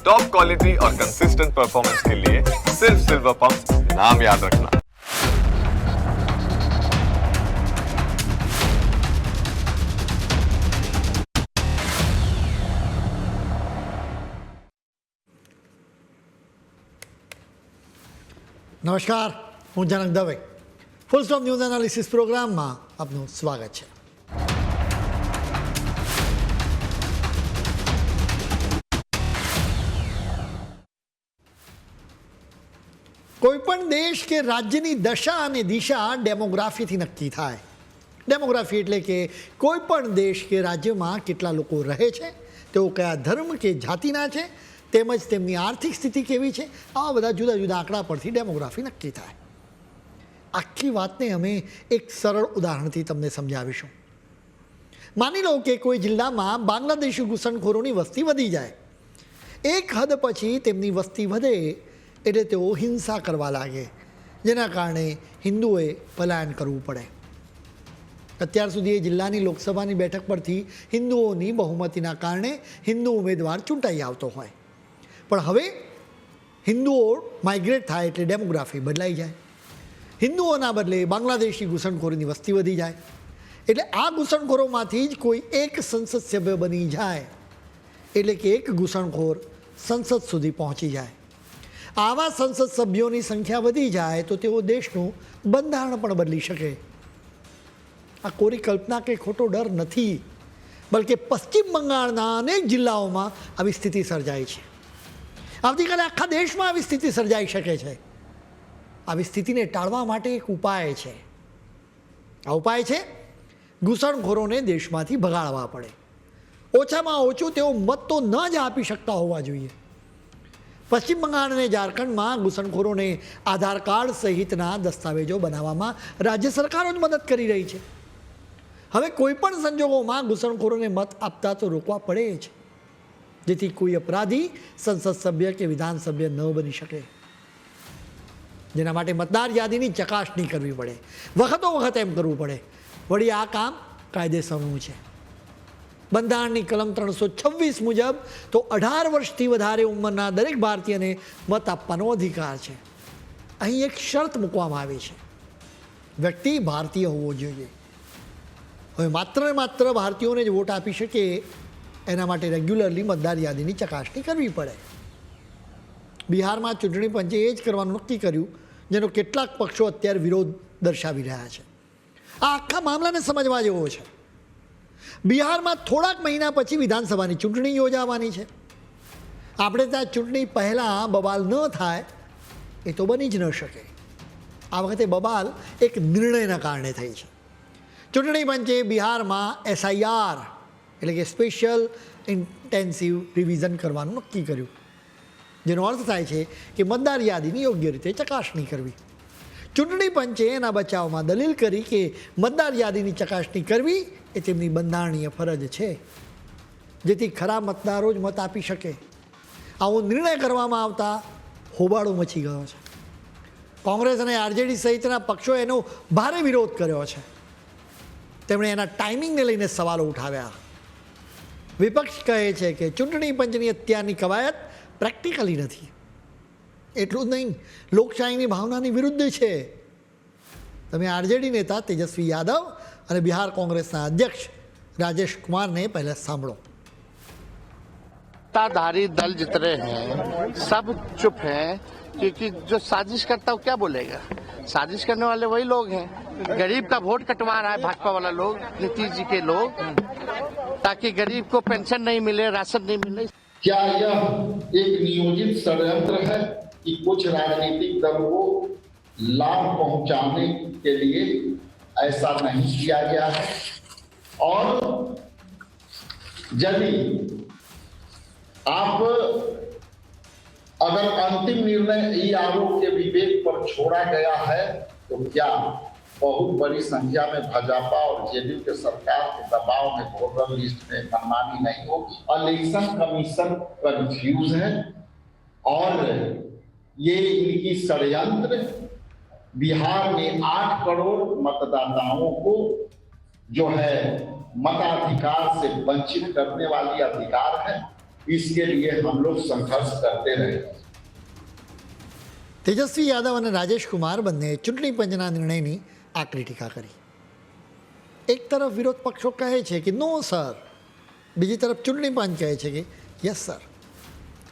Top quality और consistent performance के लिए सिर्फ सिल्वर पंप नाम याद रखना। નમસ્કાર, હું Janak Dave. Full stop news analysis પ્રોગ્રામમાં આપનું સ્વાગત છે. કોઈપણ દેશ કે રાજ્યની દશા અને દિશા ડેમોગ્રાફીથી નક્કી થાય. ડેમોગ્રાફી એટલે કે કોઈપણ દેશ કે રાજ્યમાં કેટલા લોકો રહે છે, તેઓ કયા ધર્મ કે જાતિના છે, તેમજ તેમની આર્થિક સ્થિતિ કેવી છે, આવા બધા જુદા જુદા આંકડા પરથી ડેમોગ્રાફી નક્કી થાય. આખી વાતને અમે એક સરળ ઉદાહરણથી તમને સમજાવીશું. માની લો કે કોઈ જિલ્લામાં બાંગ્લાદેશી ઘૂસણખોરોની વસ્તી વધી જાય. એક હદ પછી તેમની વસ્તી વધે એટલે તેઓ હિંસા કરવા લાગે, જેના કારણે હિન્દુઓએ પલાયન કરવું પડે. અત્યાર સુધી એ જિલ્લાની લોકસભાની બેઠક પરથી હિન્દુઓની બહુમતીના કારણે હિન્દુ ઉમેદવાર ચૂંટાઈ આવતો હોય. પણ હવે હિન્દુઓ માઇગ્રેટ થાય એટલે ડેમોગ્રાફી બદલાઈ જાય. હિન્દુઓના બદલે બાંગ્લાદેશી ઘૂસણખોરીની વસ્તી વધી જાય. એટલે આ ઘૂસણખોરોમાંથી જ કોઈ એક સંસદ સભ્ય બની જાય, એટલે કે એક ઘૂસણખોર સંસદ સુધી પહોંચી જાય. આવા સંસદ સભ્યોની સંખ્યા વધી જાય તો તેઓ દેશનું બંધારણ પણ બદલી શકે. આ કોરી કલ્પના કે ખોટો ડર નથી, બલકે પશ્ચિમ બંગાળના અનેક જિલ્લાઓમાં આવી સ્થિતિ સર્જાય છે. આવતીકાલે આખા દેશમાં આવી સ્થિતિ સર્જાઈ શકે છે. આવી સ્થિતિને ટાળવા માટે એક ઉપાય છે. આ ઉપાય છે ઘૂસણખોરોને દેશમાંથી ભગાડવા પડે. ઓછામાં ઓછું તેઓ મત તો ન જ આપી શકતા હોવા જોઈએ. પશ્ચિમ બંગાળ અને ઝારખંડમાં ઘૂસણખોરોને આધાર કાર્ડ સહિતના દસ્તાવેજો બનાવવામાં રાજ્ય સરકારો જ મદદ કરી રહી છે. હવે કોઈપણ સંજોગોમાં ઘૂસણખોરોને મત આપતા તો રોકવા પડે જ, જેથી કોઈ અપરાધી સંસદ સભ્ય કે વિધાનસભ્ય ન બની શકે. જેના માટે મતદાર યાદીની ચકાસણી કરવી પડે, વખતો વખત એમ કરવું પડે. વળી આ કામ કાયદેસરનું છે. બંધારણની કલમ 326 મુજબ તો 18 વર્ષથી વધારે ઉંમરના દરેક ભારતીયને મત આપવાનો અધિકાર છે. અહીં એક શરત મૂકવામાં આવી છે, વ્યક્તિ ભારતીય હોવો જોઈએ. હવે માત્ર ને માત્ર ભારતીયોને જ વોટ આપી શકે એના માટે રેગ્યુલરલી મતદાર યાદીની ચકાસણી કરવી પડે. બિહારમાં ચૂંટણી પંચે એ જ કરવાનું નક્કી કર્યું, જેનો કેટલાક પક્ષો અત્યારે વિરોધ દર્શાવી રહ્યા છે. આ આખા મામલાને સમજવા જેવો છે. બિહારમાં થોડાક મહિના પછી વિધાનસભાની ચૂંટણી યોજાવાની છે. આપણે ત્યાં ચૂંટણી પહેલાં બબાલ ન થાય એ તો બની જ ન શકે. આ વખતે બબાલ એક નિર્ણયના કારણે થઈ છે. ચૂંટણી પંચે બિહારમાં SIR એટલે કે સ્પેશિયલ ઇન્ટેન્સિવ રિવિઝન કરવાનું નક્કી કર્યું, જેનો અર્થ થાય છે કે મતદાર યાદીની યોગ્ય રીતે ચકાસણી કરવી. ચૂંટણી પંચે એના બચાવમાં દલીલ કરી કે મતદાર યાદીની ચકાસણી કરવી એ તેમની બંધારણીય ફરજ છે, જેથી ખરા મતદારો જ મત આપી શકે. આવો નિર્ણય કરવામાં આવતા હોબાળો મચી ગયો છે. કોંગ્રેસ અને RJD સહિતના પક્ષોએ એનો ભારે વિરોધ કર્યો છે. તેમણે એના ટાઈમિંગને લઈને સવાલો ઉઠાવ્યા. વિપક્ષ કહે છે કે ચૂંટણી પંચની અત્યારની કવાયત પ્રેક્ટિકલી નથી. એટલું જ નહીં, લોકશાહીની ભાવનાની વિરુદ્ધ છે. તમે RJD નેતા તેજસ્વી યાદવ અને બિહાર કોંગ્રેસના અધ્યક્ષ રાજેશ કુમારને પહેલા સાંભળો. सत्ताधारी दल जितने हैं सब चुप हैं, क्योंकि जो साजिश करता है वो क्या बोलेगा. साजिश करने वाले वही लोग हैं. गरीब का वोट कटवा रहा है भाजपा वाला लोग, नीतीश जी के लोग, ताकि गरीब को पेंशन नहीं मिले, राशन नहीं मिले. क्या यह एक नियोजित षड्यंत्र है कि कुछ राजनीतिक दलों को लाभ पहुंचाने के लिए ऐसा नहीं किया गया है? और यदि आप अगर अंतिम निर्णय ई आरोप के विवेक पर छोड़ा गया है तो क्या बहुत बड़ी संख्या में भाजपा और जेडीयू के सरकार के दबाव में वोटर लिस्ट में मनमानी नहीं होगी? इलेक्शन कमीशन कंफ्यूज है और ये इनकी षड्यंत्र बिहार में 8 करोड़ मतदाताओं को जो है मताधिकार से वंचित करने वाली अधिकार है इसके लिए हम लोग संघर्ष करते रहे। તેજસ્વી યાદવ અને રાજેશ કુમાર બંને ચૂંટણી પંચના નિર્ણયની આકરી ટીકા કરી. એક તરફ વિરોધ પક્ષો કહે છે કે નો સર, બીજી તરફ ચૂંટણી પંચ કહે છે કે યસ સર.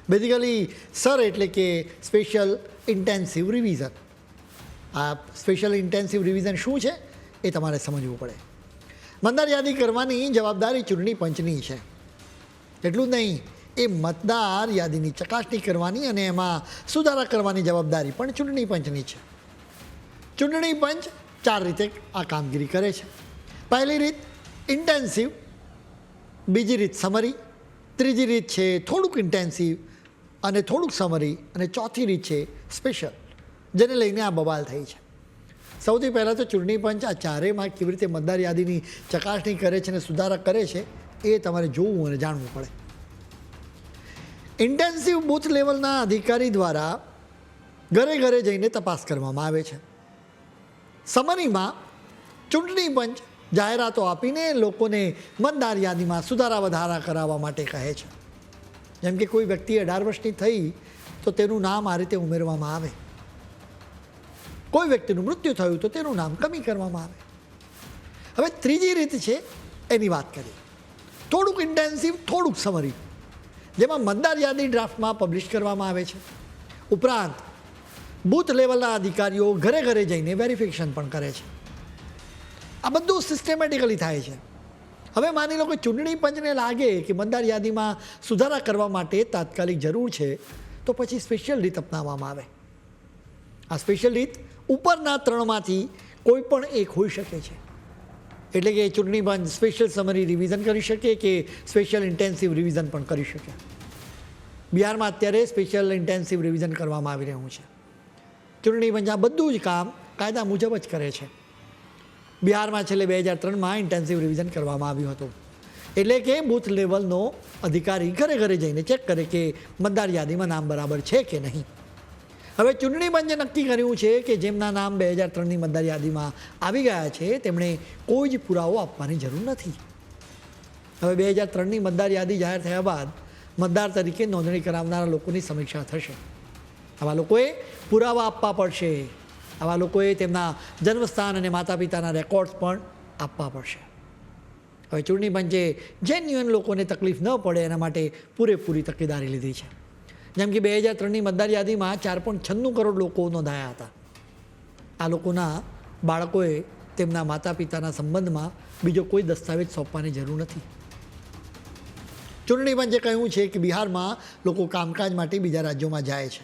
બેઝિકલી સર એટલે કે સ્પેશિયલ ઇન્ટેન્સિવ રિવિઝન. આ સ્પેશિયલ ઇન્ટેન્સિવ રિવિઝન શું છે એ તમારે સમજવું પડે. મતદાર યાદી કરવાની જવાબદારી ચૂંટણી પંચની છે. એટલું જ નહીં, એ મતદાર યાદીની ચકાસણી કરવાની અને એમાં સુધારા કરવાની જવાબદારી પણ ચૂંટણી પંચની છે. ચૂંટણી પંચ 4 રીતે આ કામગીરી કરે છે. પહેલી રીત ઇન્ટેન્સિવ, બીજી રીત સમરી, ત્રીજી રીત છે થોડુંક ઇન્ટેન્સિવ અને થોડુંક સમરી, અને ચોથી રીત છે સ્પેશિયલ, જેને લઈને આ બબાલ થઈ છે. સૌથી પહેલાં તો ચૂંટણી પંચ આ ચારેયમાં કેવી રીતે મતદાર યાદીની ચકાસણી કરે છે અને સુધારા કરે છે એ તમારે જોવું અને જાણવું પડે. ઇન્ટેન્સિવ બૂથ લેવલના અધિકારી દ્વારા ઘરે ઘરે જઈને તપાસ કરવામાં આવે છે. સમરીમાં ચૂંટણી પંચ જાહેરાતો આપીને લોકોને મતદાર યાદીમાં સુધારા વધારા કરાવવા માટે કહે છે. જેમ કે કોઈ વ્યક્તિ 18 વર્ષની થઈ તો તેનું નામ આ રીતે ઉમેરવામાં આવે, કોઈ વ્યક્તિનું મૃત્યુ થયું તો તેનું નામ કમી કરવામાં આવે. હવે ત્રીજી રીત છે એની વાત કરીએ. થોડુંક ઇન્ટેન્સિવ, થોડુંક સમરી, જેમાં મતદાર યાદી ડ્રાફ્ટમાં પબ્લિશ કરવામાં આવે છે. ઉપરાંત બૂથ લેવલના અધિકારીઓ ઘરે ઘરે જઈને વેરિફિકેશન પણ કરે છે. આ બધું સિસ્ટમેટિકલી થાય છે. હવે માની લો કે ચૂંટણી પંચને લાગે કે મતદાર યાદીમાં સુધારા કરવા માટે તાત્કાલિક જરૂર છે, તો પછી સ્પેશિયલ રીત અપનાવવામાં આવે. આ સ્પેશિયલ રીત ઉપરના 3માંથી કોઈ પણ એક હોઈ શકે છે. એટલે કે ચૂંટણી પંચ સ્પેશિયલ સમરી રિવિઝન કરી શકે કે સ્પેશિયલ ઇન્ટેન્સિવ રિવિઝન પણ કરી શકે. બિહારમાં અત્યારે સ્પેશિયલ ઇન્ટેન્સિવ રિવિઝન કરવામાં આવી રહ્યું છે. ચૂંટણી પંચ આ બધું જ કામ કાયદા મુજબ જ કરે છે. બિહારમાં છેલ્લે 2003માં ઇન્ટેન્સિવ રિવિઝન કરવામાં આવ્યું હતું. એટલે કે બૂથ લેવલનો અધિકારી ઘરે ઘરે જઈને ચેક કરે કે મતદાર યાદીમાં નામ બરાબર છે કે નહીં. હવે ચૂંટણી પંચે નક્કી કર્યું છે કે જેમના નામ 2003ની મતદાર યાદીમાં આવી ગયા છે તેમણે કોઈ જ પુરાવો આપવાની જરૂર નથી. હવે 2003ની મતદાર યાદી જાહેર થયા બાદ મતદાર તરીકે નોંધણી કરાવનારા લોકોની સમીક્ષા થશે. આવા લોકોએ પુરાવા આપવા પડશે. આવા લોકોએ તેમના જન્મસ્થાન અને માતા પિતાના રેકોર્ડ્સ પણ આપવા પડશે. હવે ચૂંટણી પંચે જેન્યુઅન લોકોને તકલીફ ન પડે એના માટે પૂરેપૂરી તકેદારી લીધી છે. જેમ કે 2003ની મતદાર યાદીમાં 4.96 કરોડ લોકો નોંધાયા હતા. આ લોકોના બાળકોએ તેમના માતા પિતાના સંબંધમાં બીજો કોઈ દસ્તાવેજ સોંપવાની જરૂર નથી. ચૂંટણી પંચે કહ્યું છે કે બિહારમાં લોકો કામકાજ માટે બીજા રાજ્યોમાં જાય છે.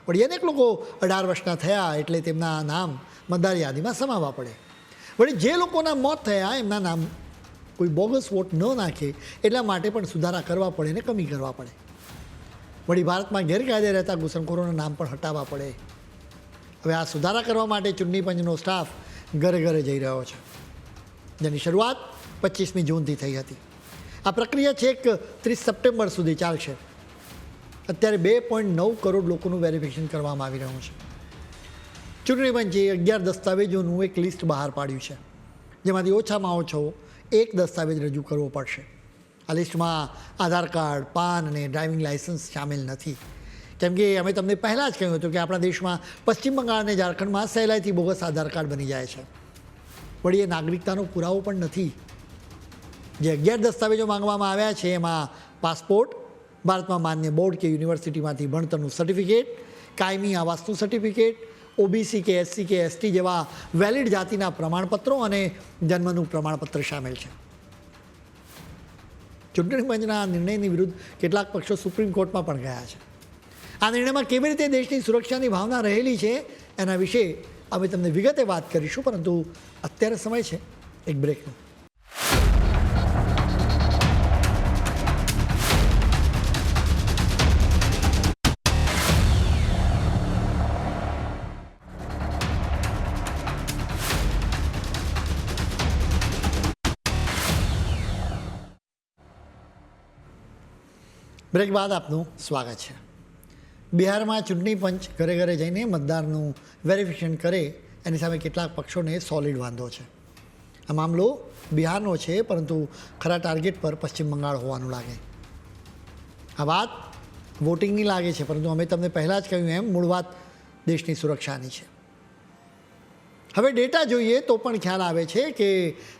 વળી અનેક લોકો 18 વર્ષના થયા એટલે તેમના નામ મતદાર યાદીમાં સમાવવા પડે. વળી જે લોકોના મોત થયા એમના નામ કોઈ બોગસ વોટ ન નાખે એટલા માટે પણ સુધારા કરવા પડે અને કમી કરવા પડે. વળી ભારતમાં ગેરકાયદે રહેતા ઘૂસણખોરોના નામ પણ હટાવવા પડે. હવે આ સુધારા કરવા માટે ચૂંટણી પંચનો સ્ટાફ ઘરે ઘરે જઈ રહ્યો છે, જેની શરૂઆત 25મી જૂનથી થઈ હતી. આ પ્રક્રિયા છેક 30 સપ્ટેમ્બર સુધી ચાલશે. અત્યારે 2.9 કરોડ લોકોનું વેરિફિકેશન કરવામાં આવી રહ્યું છે. ચૂંટણી પંચે 11 દસ્તાવેજોનું એક લિસ્ટ બહાર પાડ્યું છે, જેમાંથી ઓછામાં ઓછો એક દસ્તાવેજ રજૂ કરવો પડશે. આ લિસ્ટમાં આધાર કાર્ડ, પાન અને ડ્રાઇવિંગ લાઇસન્સ સામેલ નથી. કેમ કે અમે તમને પહેલાં જ કહ્યું હતું કે આપણા દેશમાં પશ્ચિમ બંગાળ અને ઝારખંડમાં સહેલાઈથી બોગસ આધાર કાર્ડ બની જાય છે. વળી એ નાગરિકતાનો પુરાવો પણ નથી. જે 11 દસ્તાવેજો માંગવામાં આવ્યા છે એમાં પાસપોર્ટ, ભારતમાં માન્ય બોર્ડ કે યુનિવર્સિટીમાંથી ભણતરનું સર્ટિફિકેટ, કાયમી આવાસનું સર્ટિફિકેટ, ઓબીસી કે એસસી કે એસટી જેવા વેલિડ જાતિના પ્રમાણપત્રો અને જન્મનું પ્રમાણપત્ર સામેલ છે. ચૂંટણી પંચના નિર્ણયની વિરુદ્ધ કેટલાક પક્ષો સુપ્રીમ કોર્ટમાં પણ ગયા છે. આ નિર્ણયમાં કેવી રીતે દેશની સુરક્ષાની ભાવના રહેલી છે એના વિશે અમે તમને વિગતે વાત કરીશું, પરંતુ અત્યારે સમય છે એક બ્રેકનો. બ્રેક બાદ આપનું સ્વાગત છે. બિહારમાં ચૂંટણી પંચ ઘરે ઘરે જઈને મતદારનું વેરિફિકેશન કરે એની સામે કેટલાક પક્ષોને સોલિડ વાંધો છે. આ મામલો બિહારનો છે, પરંતુ ખરા ટાર્ગેટ પર પશ્ચિમ બંગાળ હોવાનું લાગે. આ વાત વોટિંગની લાગે છે, પરંતુ અમે તમને પહેલાં જ કહ્યું એમ મૂળ વાત દેશની સુરક્ષાની છે. હવે ડેટા જોઈએ તો પણ ખ્યાલ આવે છે કે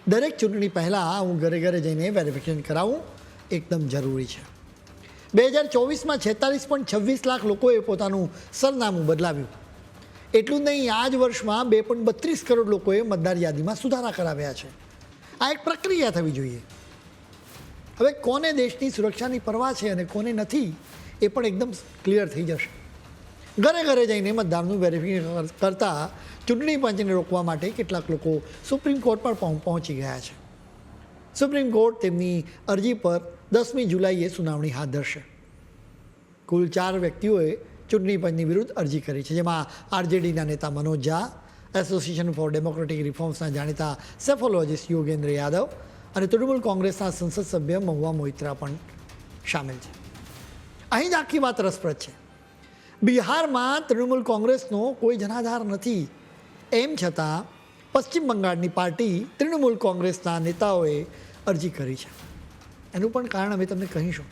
દરેક ચૂંટણી પહેલાં હું ઘરે ઘરે જઈને વેરિફિકેશન કરાવવું એકદમ જરૂરી છે. 2024માં 46.26 લાખ લોકોએ પોતાનું સરનામું બદલાવ્યું. એટલું જ નહીં, આ જ વર્ષમાં 2.32 કરોડ લોકોએ મતદાર યાદીમાં સુધારા કરાવ્યા છે. આ એક પ્રક્રિયા થવી જોઈએ. હવે કોને દેશની સુરક્ષાની પરવા છે અને કોને નથી એ પણ એકદમ ક્લિયર થઈ જશે. ઘરે ઘરે જઈને મતદારનું વેરિફિકેશન કરતા ચૂંટણી પંચને રોકવા માટે કેટલાક લોકો સુપ્રીમ કોર્ટ પર પહોંચી ગયા છે. સુપ્રીમ કોર્ટ તેમની અરજી પર 10મી જુલાઈએ સુનાવણી હાથ ધરશે. કુલ 4 વ્યક્તિઓએ ચૂંટણી પંચની વિરુદ્ધ અરજી કરી છે, જેમાં આરજેડીના નેતા Manoj Jha, association for democratic રિફોર્મ્સના જાણીતા સેફોલોજીસ્ટ યોગેન્દ્ર યાદવ અને તૃણમૂલ કોંગ્રેસના સંસદ સભ્ય મહુવા મોઇત્રા પણ સામેલ છે. અહીં જ આખી વાત રસપ્રદ છે. બિહારમાં તૃણમૂલ કોંગ્રેસનો કોઈ જનાધાર નથી, એમ છતાં પશ્ચિમ બંગાળની પાર્ટી તૃણમૂલ કોંગ્રેસના નેતાઓએ અરજી કરી છે. એનું પણ કારણ અમે તમને કહીશું.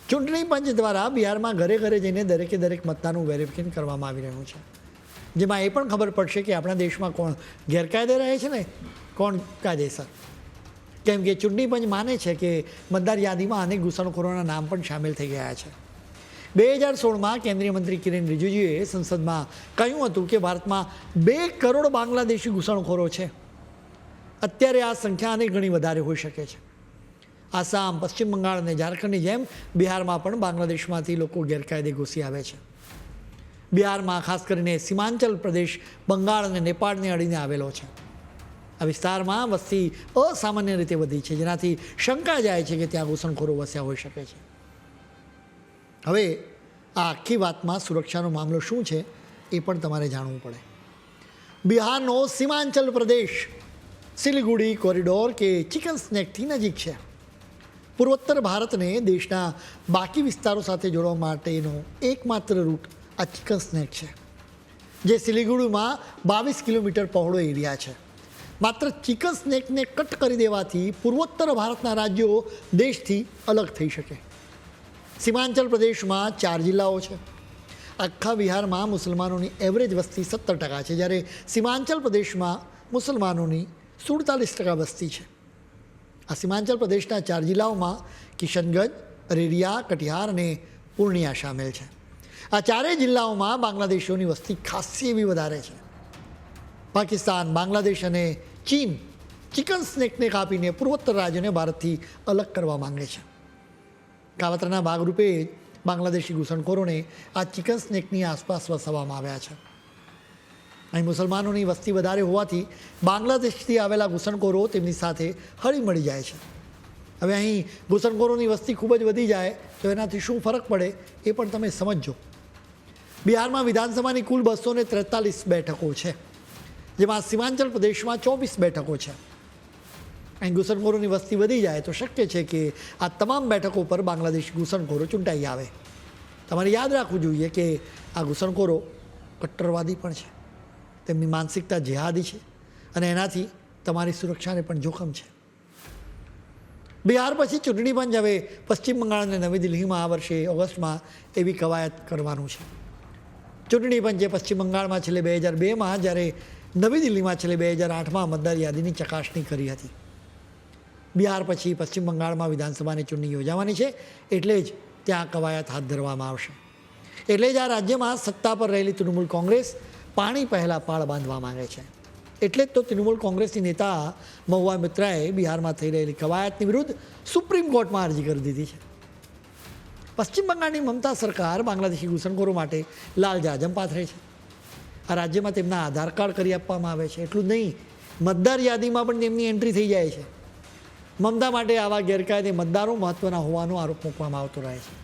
ચૂંટણી પંચ દ્વારા બિહારમાં ઘરે ઘરે જઈને દરેકે દરેક મતદારનું વેરિફિકેશન કરવામાં આવી રહ્યું છે, જેમાં એ પણ ખબર પડશે કે આપણા દેશમાં કોણ ગેરકાયદે રહે છે ને કોણ કાયદેસર. કેમ કે ચૂંટણી પંચ માને છે કે મતદાર યાદીમાં અનેક ઘૂસણખોરોના નામ પણ સામેલ થઈ ગયા છે. 2016માં કેન્દ્રીય મંત્રી કિરેન રિજિજુએ સંસદમાં કહ્યું હતું કે ભારતમાં 2 કરોડ બાંગ્લાદેશી ઘૂસણખોરો છે. અત્યારે આ સંખ્યા અનેક ગણી વધારે હોઈ શકે છે. આસામ, પશ્ચિમ બંગાળ અને ઝારખંડની જેમ બિહારમાં પણ બાંગ્લાદેશમાંથી લોકો ગેરકાયદે ઘૂસી આવે છે. બિહારમાં ખાસ કરીને સીમાંચલ પ્રદેશ બંગાળ અને નેપાળને અડીને આવેલો છે. આ વિસ્તારમાં વસ્તી અસામાન્ય રીતે વધી છે, જેનાથી શંકા જાય છે કે ત્યાં ઘૂસણખોરો વસ્યા હોઈ શકે છે. હવે આ આખી વાતમાં સુરક્ષાનો મામલો શું છે એ પણ તમારે જાણવું પડે. બિહારનો સીમાંચલ પ્રદેશ સિલિગુડી કોરિડોર કે ચિકન સ્નેકથી નજીક છે. પૂર્વોત્તર ભારતને દેશના બાકી વિસ્તારો સાથે જોડવા માટેનો એકમાત્ર રૂટ આ ચિકન સ્નેક છે, જે સિલિગુડીમાં 22 કિલોમીટર પહોળો એરિયા છે. માત્ર ચિકન સ્નેકને કટ કરી દેવાથી પૂર્વોત્તર ભારતના રાજ્યો દેશથી અલગ થઈ શકે. સીમાંચલ પ્રદેશમાં 4 જિલ્લાઓ છે. આખા બિહારમાં મુસલમાનોની એવરેજ વસ્તી 70% છે, જ્યારે સીમાંચલ પ્રદેશમાં મુસલમાનોની 47% વસ્તી છે. આ સીમાંચલ પ્રદેશના 4 જિલ્લાઓમાં કિશનગંજ, અરેરિયા, કટિહાર અને પૂર્ણિયા સામેલ છે. આ 4 જિલ્લાઓમાં બાંગ્લાદેશીઓની વસ્તી ખાસી એવી વધારે છે. પાકિસ્તાન, બાંગ્લાદેશ અને ચીન ચિકન સ્નેકને કાપીને પૂર્વોત્તર રાજ્યોને ભારતથી અલગ કરવા માંગે છે. કાવતરાના ભાગરૂપે બાંગ્લાદેશી ઘૂસણખોરોને આ ચિકન સ્નેકની આસપાસ વસાવવામાં આવ્યા છે. અહીં મુસલમાનોની વસ્તી વધારે હોવાથી બાંગ્લાદેશથી આવેલા ઘૂસણખોરો તેમની સાથે હળી મળી જાય છે. હવે અહીં ઘૂસણખોરોની વસ્તી ખૂબ જ વધી જાય તો એનાથી શું ફરક પડે એ પણ તમે સમજો. બિહારમાં વિધાનસભાની કુલ 243 બેઠકો છે, જેમાં સીમાંચલ પ્રદેશમાં 24 બેઠકો છે. અહીં ઘૂસણખોરોની વસ્તી વધી જાય તો શક્ય છે કે આ તમામ બેઠકો પર બાંગ્લાદેશી ઘૂસણખોરો ચૂંટાઈ આવે. તમારે યાદ રાખવું જોઈએ કે આ ઘૂસણખોરો કટ્ટરવાદી પણ છે, તેમની માનસિકતા જેહાદી છે અને એનાથી તમારી સુરક્ષાને પણ જોખમ છે. બિહાર પછી ચૂંટણી પંચ હવે પશ્ચિમ બંગાળ અને નવી દિલ્હીમાં આ વર્ષે ઓગસ્ટમાં એવી કવાયત કરવાનું છે. ચૂંટણી પંચે પશ્ચિમ બંગાળમાં છેલ્લે 2002માં જ્યારે નવી દિલ્હીમાં છેલ્લે 2008માં મતદાર યાદીની ચકાસણી કરી હતી. બિહાર પછી પશ્ચિમ બંગાળમાં વિધાનસભાની ચૂંટણી યોજાવાની છે, એટલે જ ત્યાં કવાયત હાથ ધરવામાં આવશે. એટલે જ આ રાજ્યમાં સત્તા પર રહેલી તૃણમૂલ કોંગ્રેસ પાણી પહેલાં પાળ બાંધવા માંગે છે. એટલે જ તો તૃણમૂલ કોંગ્રેસની નેતા મહુવા મિત્રાએ બિહારમાં થઈ રહેલી કવાયતની વિરુદ્ધ સુપ્રીમ કોર્ટમાં અરજી કરી દીધી છે. પશ્ચિમ બંગાળની મમતા સરકાર બાંગ્લાદેશી ઘૂસણખોરો માટે લાલ જાજમ પાથરે છે. આ રાજ્યમાં તેમના આધાર કાર્ડ કરી આપવામાં આવે છે. એટલું જ નહીં, મતદાર યાદીમાં પણ તેમની એન્ટ્રી થઈ જાય છે. મમતા માટે આવા ગેરકાયદે મતદારો મહત્વના હોવાનો આરોપ મૂકવામાં આવતો રહે છે.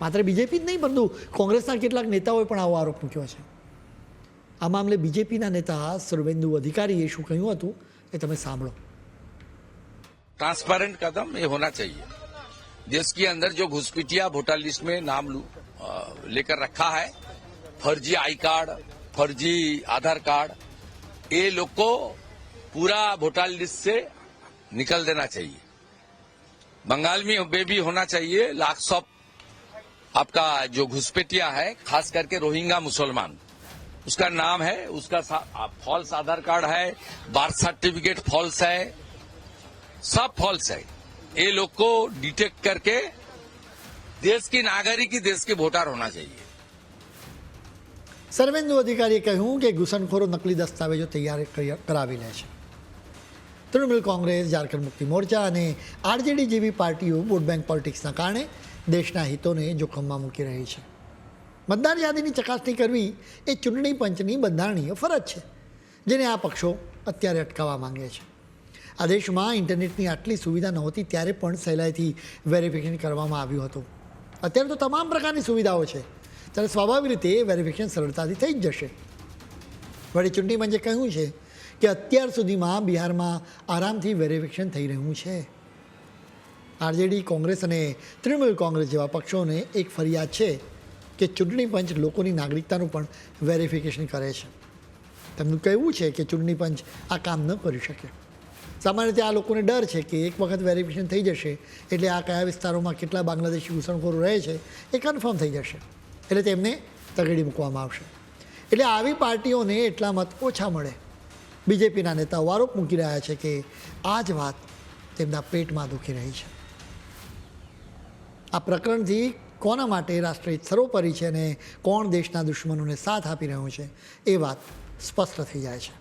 માત્ર બીજેપી જ નહીં, પરંતુ કોંગ્રેસના કેટલાક નેતાઓએ પણ આવો આરોપ મૂક્યો છે. આ મામલે બીજેપીના નેતા સુવેન્દુ અધિકારીએ શું કહ્યું હતું એ તમે સાંભળો. ट्रांसपेरेंट कदम ये होना चाहिए. देश के अंदर जो घुसपैठिया वोटर लिस्ट में नाम लेकर रखा है, फर्जी आई कार्ड, फर्जी आधार कार्ड, ये लोग को पूरा वोटर लिस्ट से निकल देना चाहिए. बंगाल में भी होना चाहिए. लाख ऑफ आपका जो घुसपैठिया है, खास करके रोहिंग्या मुसलमान, उसका नाम है, उसका फॉल्स आधार कार्ड है, बर्थ सर्टिफिकेट फॉल्स है, सब फॉल्स है। ये लोग को डिटेक्ट करके देश की नागरिक ही देश के वोटर होना चाहिए। સર્વેન્દુ અધિકારીએ કહ્યું કે ઘૂસણખોરો નકલી દસ્તાવેજો તૈયાર કરાવી લે છે. તૃણમૂલ કોંગ્રેસ, ઝારખંડ મુક્તિ મોરચા અને આરજેડી જેવી પાર્ટીઓ વોટ બેંક પોલિટિક્સના કારણે દેશના હિતોને જોખમમાં મૂકી રહી છે. મતદાર યાદીની ચકાસણી કરવી એ ચૂંટણી પંચની બંધારણીય ફરજ છે, જેને આ પક્ષો અત્યારે અટકાવવા માંગે છે. આ દેશમાં ઇન્ટરનેટની આટલી સુવિધા નહોતી ત્યારે પણ સહેલાઈથી વેરિફિકેશન કરવામાં આવ્યું હતું. અત્યારે તો તમામ પ્રકારની સુવિધાઓ છે, ત્યારે સ્વાભાવિક રીતે વેરિફિકેશન સરળતાથી થઈ જ જશે. વળી ચૂંટણી પંચે કહ્યું છે કે અત્યાર સુધીમાં બિહારમાં આરામથી વેરિફિકેશન થઈ રહ્યું છે. આરજેડી, કોંગ્રેસ અને તૃણમૂલ કોંગ્રેસ જેવા પક્ષોને એક ફરિયાદ છે કે ચૂંટણી પંચ લોકોની નાગરિકતાનું પણ વેરિફિકેશન કરે છે. તેમનું કહેવું છે કે ચૂંટણી પંચ આ કામ ન કરી શકે. સામાન્ય રીતે આ લોકોને ડર છે કે એક વખત વેરિફિકેશન થઈ જશે એટલે આ કયા વિસ્તારોમાં કેટલા બાંગ્લાદેશી ઘૂસણખોરો રહે છે એ કન્ફર્મ થઈ જશે, એટલે તેમને તગેડી મૂકવામાં આવશે. એટલે આવી પાર્ટીઓને એટલા મત ઓછા મળે. બીજેપીના નેતાઓ આરોપ મૂકી રહ્યા છે કે આ જ વાત તેમના પેટમાં દુખી રહી છે. આ પ્રકરણથી કોના માટે રાષ્ટ્રહિત સર્વોપરી છે અને કોણ દેશના દુશ્મનોને સાથ આપી રહ્યું છે એ વાત સ્પષ્ટ થઈ જાય છે.